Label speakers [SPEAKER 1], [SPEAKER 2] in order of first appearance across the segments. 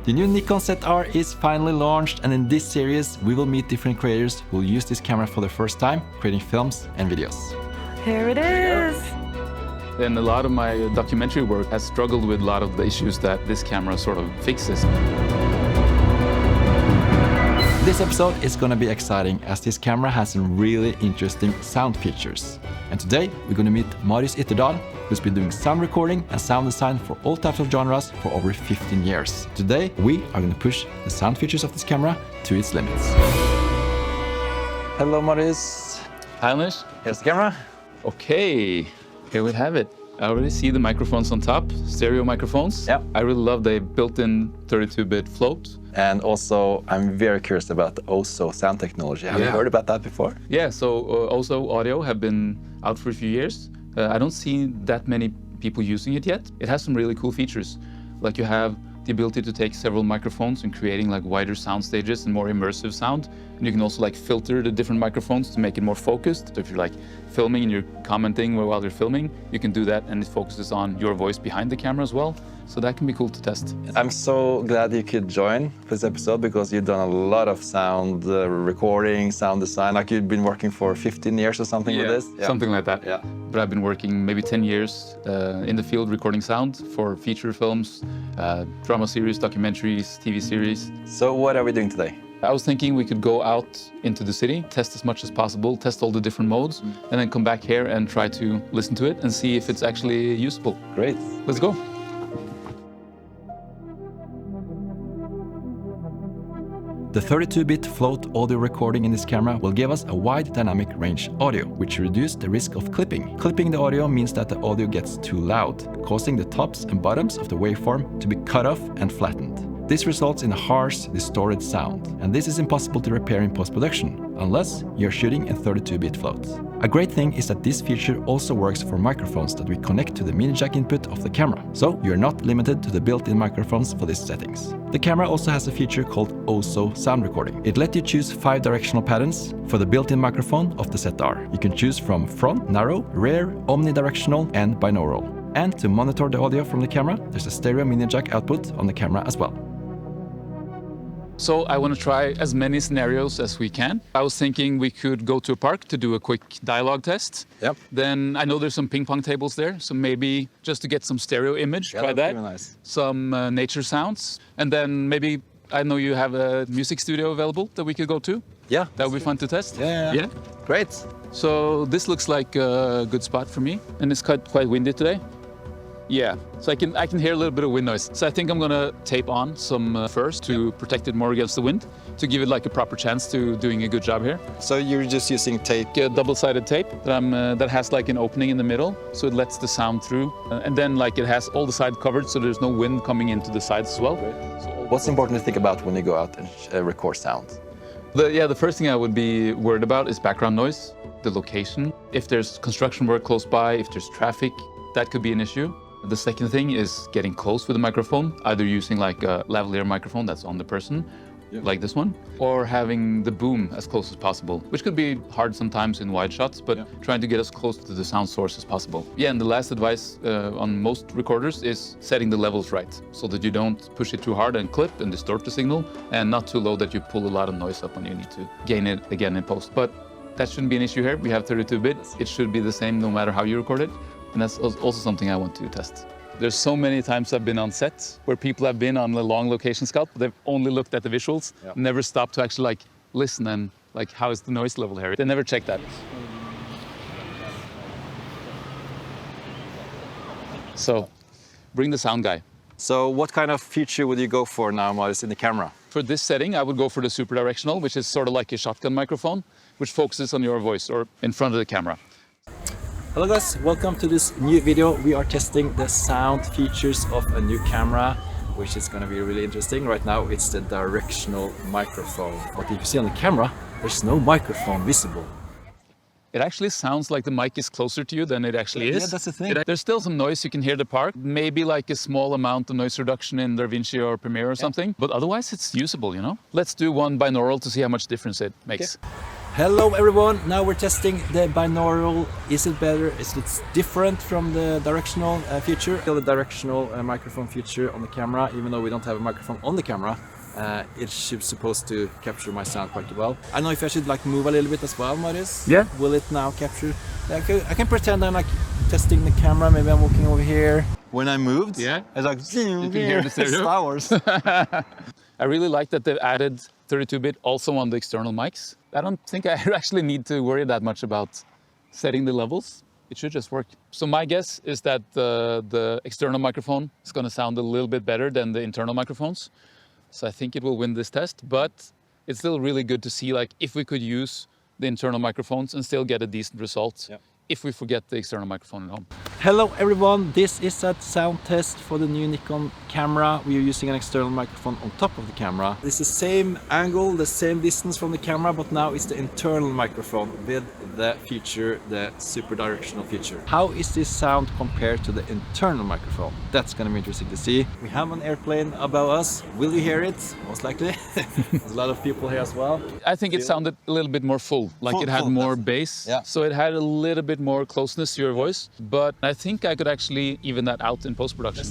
[SPEAKER 1] The new Nikon ZR is finally launched, and in this series we will meet different creators who will use this camera for the first time, creating films and videos.
[SPEAKER 2] Here it is!
[SPEAKER 3] And a lot of my documentary work has struggled with a lot of the issues that this camera sort of fixes.
[SPEAKER 1] This episode is going to be exciting as this camera has some really interesting sound features. And today we're going to meet Marius Ytterdal, who's been doing sound recording and sound design for all types of genres for over 15 years. Today we are going to push the sound features of this camera to its limits. Hello Marius.
[SPEAKER 3] Hi Anish.
[SPEAKER 1] Here's the camera.
[SPEAKER 3] Okay, here we have it. I already see the microphones on top, stereo microphones.
[SPEAKER 1] Yeah.
[SPEAKER 3] I really love the built-in 32-bit float.
[SPEAKER 1] And also, I'm very curious about the OSO sound technology. Have you heard about that before?
[SPEAKER 3] Yeah, so OSO audio have been out for a few years. I don't see that many people using it yet. It has some really cool features. Like you have the ability to take several microphones and creating like wider sound stages and more immersive sound. And you can also like filter the different microphones to make it more focused. So if you're like filming and you're commenting while you're filming, you can do that and it focuses on your voice behind the camera as well. So that can be cool to test.
[SPEAKER 1] I'm so glad you could join this episode because you've done a lot of sound recording, sound design. Like you've been working for 15 years or something with this?
[SPEAKER 3] Yeah, something like that.
[SPEAKER 1] Yeah.
[SPEAKER 3] But I've been working maybe 10 years in the field recording sound for feature films, drama series, documentaries, TV series.
[SPEAKER 1] So what are we doing today?
[SPEAKER 3] I was thinking we could go out into the city, test as much as possible, test all the different modes, and then come back here and try to listen to it and see if it's actually usable.
[SPEAKER 1] Great.
[SPEAKER 3] Let's go.
[SPEAKER 1] The 32-bit float audio recording in this camera will give us a wide dynamic range audio, which reduces the risk of clipping. Clipping the audio means that the audio gets too loud, causing the tops and bottoms of the waveform to be cut off and flattened. This results in a harsh, distorted sound, and this is impossible to repair in post-production, unless you're shooting in 32-bit floats. A great thing is that this feature also works for microphones that we connect to the mini jack input of the camera, so you're not limited to the built-in microphones for these settings. The camera also has a feature called OSO sound recording. It lets you choose 5 directional patterns for the built-in microphone of the ZR. You can choose from front, narrow, rear, omnidirectional, and binaural. And to monitor the audio from the camera, there's a stereo mini jack output on the camera as well.
[SPEAKER 3] So I want to try as many scenarios as we can. I was thinking we could go to a park to do a quick dialogue test.
[SPEAKER 1] Yep.
[SPEAKER 3] Then I know there's some ping pong tables there, so maybe just to get some stereo image, try that.
[SPEAKER 1] Nice.
[SPEAKER 3] Some nature sounds. And then maybe, I know you have a music studio available that we could go to.
[SPEAKER 1] Yeah.
[SPEAKER 3] That would be fun to test.
[SPEAKER 1] Yeah. Great.
[SPEAKER 3] So this looks like a good spot for me. And it's quite windy today. Yeah, so I can hear a little bit of wind noise. So I think I'm gonna tape on some furs to protect it more against the wind, to give it like a proper chance to doing a good job here.
[SPEAKER 1] So you're just using tape?
[SPEAKER 3] A double-sided tape that has like an opening in the middle, so it lets the sound through. And then like it has all the sides covered, so there's no wind coming into the sides as well.
[SPEAKER 1] What's important to think about when you go out and record sound?
[SPEAKER 3] The first thing I would be worried about is background noise, the location. If there's construction work close by, if there's traffic, that could be an issue. The second thing is getting close with the microphone, either using like a lavalier microphone that's on the person, like this one, or having the boom as close as possible, which could be hard sometimes in wide shots, but trying to get as close to the sound source as possible. Yeah, and the last advice on most recorders is setting the levels right, so that you don't push it too hard and clip and distort the signal, and not too low that you pull a lot of noise up when you need to gain it again in post. But that shouldn't be an issue here. We have 32-bit. It should be the same no matter how you record it. And that's also something I want to test. There's so many times I've been on set where people have been on a long location scout, but they've only looked at the visuals, never stopped to actually like listen and like how is the noise level here. They never check that. So bring the sound guy.
[SPEAKER 1] So what kind of feature would you go for now, Marius, in the camera?
[SPEAKER 3] For this setting, I would go for the super directional, which is sort of like a shotgun microphone, which focuses on your voice or in front of the camera.
[SPEAKER 1] Hello guys, welcome to this new video. We are testing the sound features of a new camera, which is going to be really interesting. Right now it's the directional microphone, but if you see on the camera, there's no microphone visible.
[SPEAKER 3] It actually sounds like the mic is closer to you than it actually is.
[SPEAKER 1] Yeah, that's the thing.
[SPEAKER 3] There's still some noise, you can hear the park. Maybe like a small amount of noise reduction in DaVinci or Premiere or something. But otherwise it's usable, you know? Let's do one binaural to see how much difference it makes.
[SPEAKER 1] Okay. Hello everyone, now we're testing the binaural. Is it better? Is it different from the directional feature? Still the directional microphone feature on the camera, even though we don't have a microphone on the camera. It's supposed to capture my sound quite well. I don't know if I should like move a little bit as well, Marius.
[SPEAKER 4] Yeah.
[SPEAKER 1] Will it now capture? I can pretend I'm like testing the camera, maybe I'm walking over here. When I moved,
[SPEAKER 3] Yeah.
[SPEAKER 1] it's like, you
[SPEAKER 3] can hear the stereo.
[SPEAKER 1] Star Wars.
[SPEAKER 3] I really like that they've added 32-bit also on the external mics. I don't think I actually need to worry that much about setting the levels. It should just work. So my guess is that the external microphone is going to sound a little bit better than the internal microphones. So I think it will win this test, but it's still really good to see like if we could use the internal microphones and still get a decent result. Yeah. If we forget the external microphone at home.
[SPEAKER 1] Hello everyone, this is a sound test for the new Nikon camera. We are using an external microphone on top of the camera. It's the same angle, the same distance from the camera, but now it's the internal microphone with the feature, the super directional feature. How is this sound compared to the internal microphone? That's gonna be interesting to see. We have an airplane above us. Will you hear it? Most likely. There's a lot of people here as well.
[SPEAKER 3] I think it sounded a little bit more full, like it had more bass.
[SPEAKER 1] Yeah.
[SPEAKER 3] So it had a little bit more closeness to your voice, but I think I could actually even that out in post-production.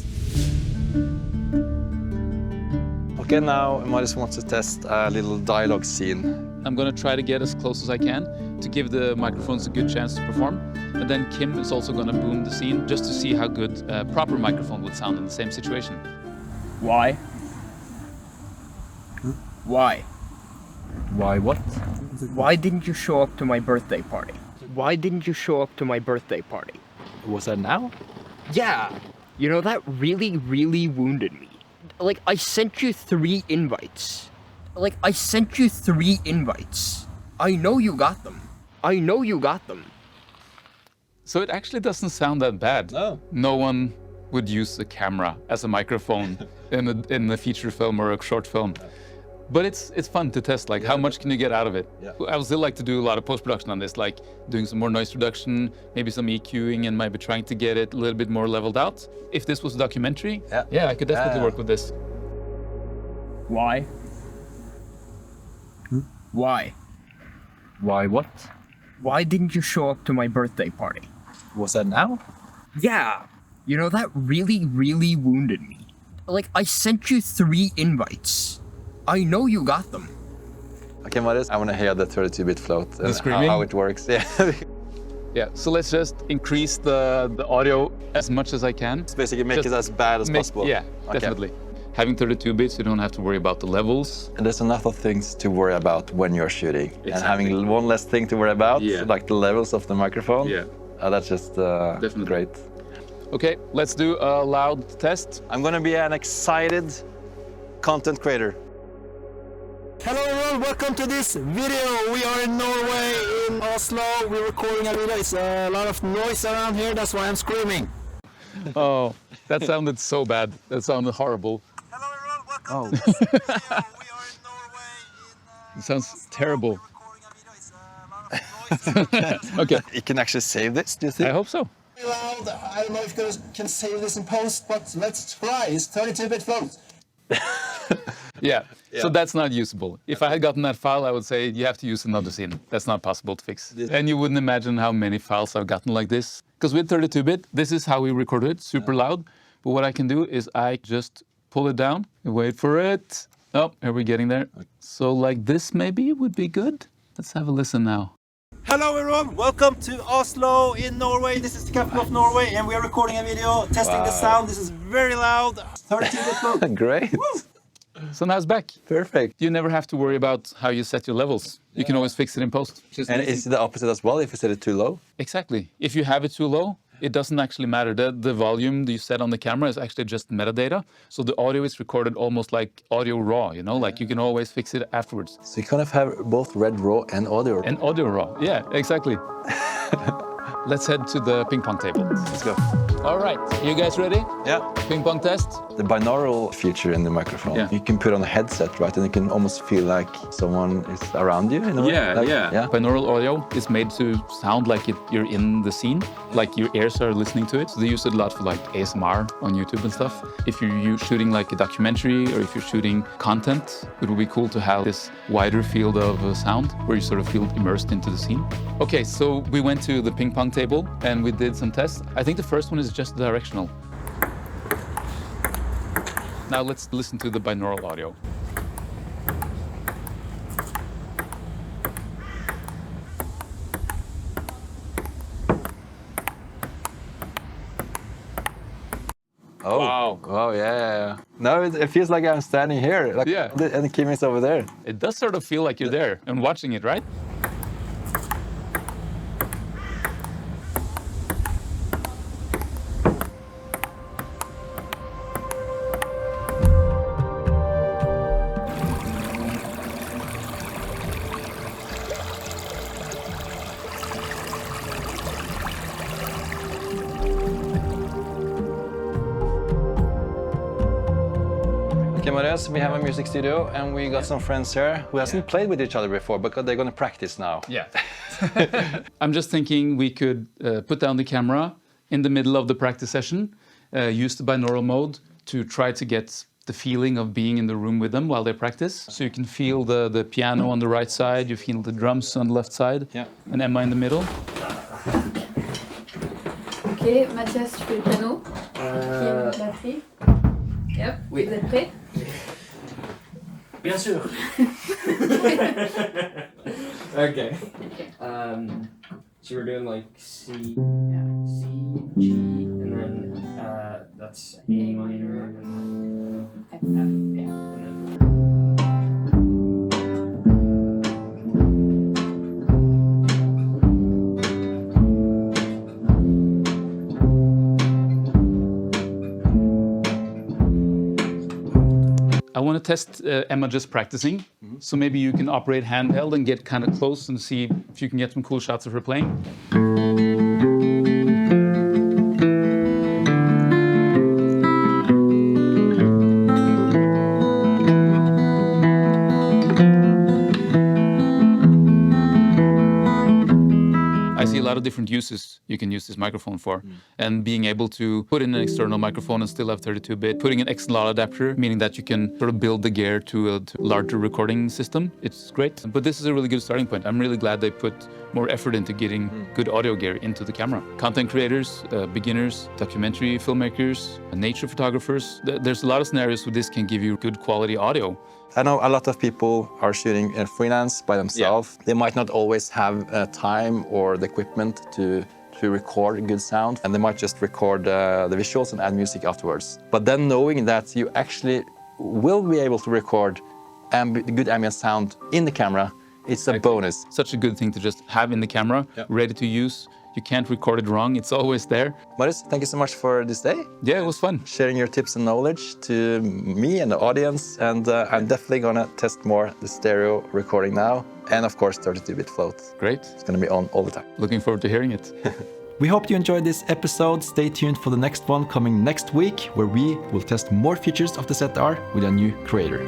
[SPEAKER 1] Okay, now Marius wants to test a little dialogue scene.
[SPEAKER 3] I'm gonna try to get as close as I can to give the microphones a good chance to perform. And then Kim is also gonna boom the scene just to see how good a proper microphone would sound in the same situation.
[SPEAKER 4] Why? Why?
[SPEAKER 1] Why what?
[SPEAKER 4] Why didn't you show up to my birthday party? Why didn't you show up to my birthday party?
[SPEAKER 1] Was that now?
[SPEAKER 4] Yeah. You know, that really, really wounded me. Like, I sent you 3 invites. I know you got them.
[SPEAKER 3] So it actually doesn't sound that bad.
[SPEAKER 1] No.
[SPEAKER 3] No one would use a camera as a microphone in a feature film or a short film. But it's fun to test, like how much can you get out of it? Yeah. I would still like to do a lot of post-production on this, like doing some more noise reduction, maybe some EQing, and maybe trying to get it a little bit more leveled out. If this was a documentary, yeah I could definitely work with this.
[SPEAKER 4] Why? Why?
[SPEAKER 1] Why what?
[SPEAKER 4] Why didn't you show up to my birthday party?
[SPEAKER 1] Was that now?
[SPEAKER 4] Yeah. You know, that really, really wounded me. Like, I sent you 3 invites. I know you got them.
[SPEAKER 1] Okay, Marius, I want to hear the 32-bit float and
[SPEAKER 3] screaming?
[SPEAKER 1] how it works. Yeah.
[SPEAKER 3] Yeah, so let's just increase the audio as much as I can.
[SPEAKER 1] It's basically make it as bad as possible.
[SPEAKER 3] Yeah,
[SPEAKER 1] okay.
[SPEAKER 3] Definitely. Having 32 bits, you don't have to worry about the levels.
[SPEAKER 1] And there's enough of things to worry about when you're shooting.
[SPEAKER 3] Exactly.
[SPEAKER 1] And having one less thing to worry about, like the levels of the microphone, that's just great.
[SPEAKER 3] Okay, let's do a loud test.
[SPEAKER 1] I'm going to be an excited content creator. Hello everyone, welcome to this video. We are in Norway, in Oslo. We're recording a video. It's a lot of noise around here, that's why I'm screaming.
[SPEAKER 3] Oh, that sounded so bad. That sounded horrible.
[SPEAKER 1] Hello everyone, welcome to this video. We are in Norway, in
[SPEAKER 3] It sounds terrible.
[SPEAKER 1] We're recording a video. It's a lot of noise.
[SPEAKER 3] Okay.
[SPEAKER 1] You can actually save this, do you think?
[SPEAKER 3] I hope so.
[SPEAKER 1] Loud. I don't know if you can save this in post, but let's try. It's 32-bit float.
[SPEAKER 3] Yeah, so that's not usable. If I had gotten that file, I would say you have to use another scene. That's not possible to fix. And you wouldn't imagine how many files I've gotten like this. Because with 32-bit, this is how we recorded it, super loud. But what I can do is I just pull it down and wait for it. Oh, here we're getting there. So like this maybe would be good. Let's have a listen now.
[SPEAKER 1] Hello everyone, welcome to Oslo in Norway. This is the capital of Norway and we are recording a video, testing the sound. This is very loud. 32-bit float. Great. Woo!
[SPEAKER 3] So now it's back.
[SPEAKER 1] Perfect.
[SPEAKER 3] You never have to worry about how you set your levels. You can always fix it in post.
[SPEAKER 1] And is it the opposite as well if you set it too low?
[SPEAKER 3] Exactly. If you have it too low, it doesn't actually matter. The volume that you set on the camera is actually just metadata. So the audio is recorded almost like audio raw, you know, like you can always fix it afterwards.
[SPEAKER 1] So you kind of have both red raw and audio raw.
[SPEAKER 3] And audio raw, yeah, exactly. Let's head to the ping pong table.
[SPEAKER 1] Let's go.
[SPEAKER 3] All right, you guys ready?
[SPEAKER 1] Yeah.
[SPEAKER 3] Ping pong test?
[SPEAKER 1] The binaural feature in the microphone.
[SPEAKER 3] Yeah.
[SPEAKER 1] You can put on a headset, right? And you can almost feel like someone is around you in a way.
[SPEAKER 3] Yeah. Binaural audio is made to sound like you're in the scene, like your ears are listening to it. So they use it a lot for like ASMR on YouTube and stuff. If you're shooting like a documentary or if you're shooting content, it would be cool to have this wider field of sound where you sort of feel immersed into the scene. Okay, so we went to the ping pong table and we did some tests. I think the first one is just directional. Now let's listen to the binaural audio.
[SPEAKER 1] Oh,
[SPEAKER 3] Wow.
[SPEAKER 1] Oh, yeah. No, it feels like I'm standing here. Like,
[SPEAKER 3] Yeah.
[SPEAKER 1] And Kim is over there.
[SPEAKER 3] It does sort of feel like you're there and watching it, right?
[SPEAKER 1] Okay, Marius, we have a music studio and we got some friends here who hasn't played with each other before because they're going to practice now.
[SPEAKER 3] Yeah. I'm just thinking we could put down the camera in the middle of the practice session, use the binaural mode to try to get the feeling of being in the room with them while they practice. So you can feel the piano on the right side, you feel the drums on the left side, and Emma in the middle.
[SPEAKER 2] Ok, Mathias, tu fais le piano. Kim, batterie. Yep.
[SPEAKER 5] Oui.
[SPEAKER 2] Vous êtes prêts?
[SPEAKER 5] Bien sûr. Okay. So we're doing like C, C, G, and then that's A minor, and then F, yeah, and then.
[SPEAKER 3] I want to test Emma just practicing. So maybe you can operate handheld and get kind of close and see if you can get some cool shots of her playing. I see a lot of different uses you can use this microphone for. And being able to put in an external microphone and still have 32-bit, putting an XLR adapter, meaning that you can sort of build the gear to a larger recording system. It's great. But this is a really good starting point. I'm really glad they put more effort into getting good audio gear into the camera. Content creators, beginners, documentary filmmakers, nature photographers. There's a lot of scenarios where this can give you good quality audio.
[SPEAKER 1] I know a lot of people are shooting freelance by themselves. They might not always have time or the equipment to record good sound, and they might just record the visuals and add music afterwards. But then knowing that you actually will be able to record good ambient sound in the camera, it's a bonus.
[SPEAKER 3] Such a good thing to just have in the camera, ready to use. You can't record it wrong, it's always there.
[SPEAKER 1] Marius, thank you so much for this day.
[SPEAKER 3] Yeah, it was fun.
[SPEAKER 1] Sharing your tips and knowledge to me and the audience, and I'm definitely gonna test more the stereo recording now, and of course 32-bit float.
[SPEAKER 3] Great.
[SPEAKER 1] It's gonna be on all the time.
[SPEAKER 3] Looking forward to hearing it.
[SPEAKER 1] We hope you enjoyed this episode. Stay tuned for the next one coming next week, where we will test more features of the ZR with a new creator.